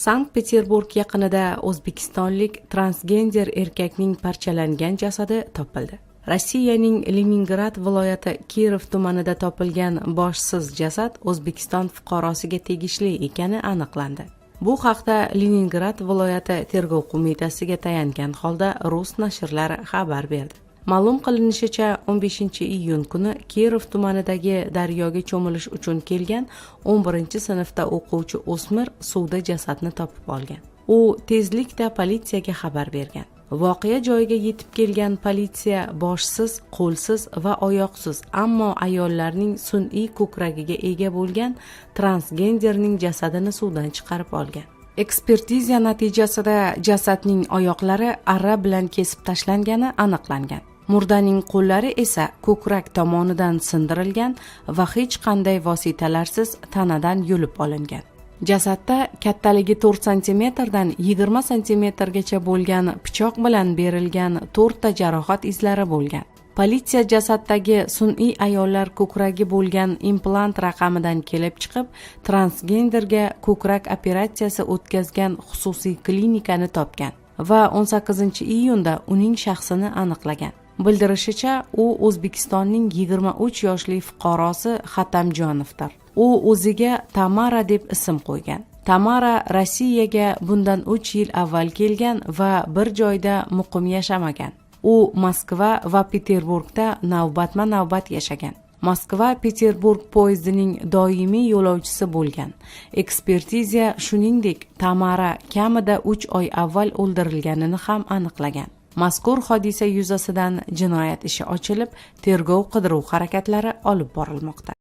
Sankt-Peterburg yaqinida o'zbekistonlik transgender erkakning parchalangan jasadi topildi. Rossiyaning Leningrad viloyati Kirov tumanida topilgan boshsiz jasad O'zbekiston fuqarosiga tegishli ekani aniqlandi. Bu haqda Leningrad viloyati tergov qo'mitasiga tayangan holda rus nashrlari xabar berdi. Ma'lum qilinishicha, 15-iyun kuni Kirov tumanidagi daryoga cho'milish uchun kelgan 11-sinfda o'quvchi o'smir suvda jasadni topib olgan. U tezlikda politsiyaga xabar bergan. Voqea joyiga yetib kelgan politsiya boshsiz, qo'lsiz va oyoqsiz, ammo ayollarning sun'iy ko'kragiga ega bo'lgan transgenderning jasadini suvdan chiqarib olgan. Ekspertiza natijasida jasadning oyoqlari arra bilan kesib tashlangani aniqlangan. Murdaning qo'llari esa ko'krak tomonidan sindirilgan va hech qanday vositalarsiz tanadan yulib olingan. Jasadda kattaligi 4 cm dan 20 cm gacha bo'lgan pichoq bilan berilgan 4 ta jarohat izlari bo'lgan. Politsiya jasaddagi sun'iy ayollar ko'kragi bo'lgan implant raqamidan kelib chiqib, transgenderga ko'krak operatsiyasi o'tkazgan xususiy klinikani topgan va 18-iyunda uning shaxsini aniqlagan. Bildirishicha, u O'zbekistonning 23 yoshli fuqarosi Xatamjonovdir. U o'ziga Tamara deb ism qo'ygan. Tamara Rossiyaga bundan 3 yil avval kelgan va bir joyda muqim yashamagan. U Moskva va Peterburgda navbatma-navbat yashagan. Moskva-Peterburg poyezdining doimiy yo'lovchisi bo'lgan. Ekspertiza shuningdek Tamara kamida 3 oy avval o'ldirilganini ham aniqlagan. Mazkur hodisa yuzasidan jinoyat ishi ochilib, tergov-qidiruv harakatlari olib borilmoqda.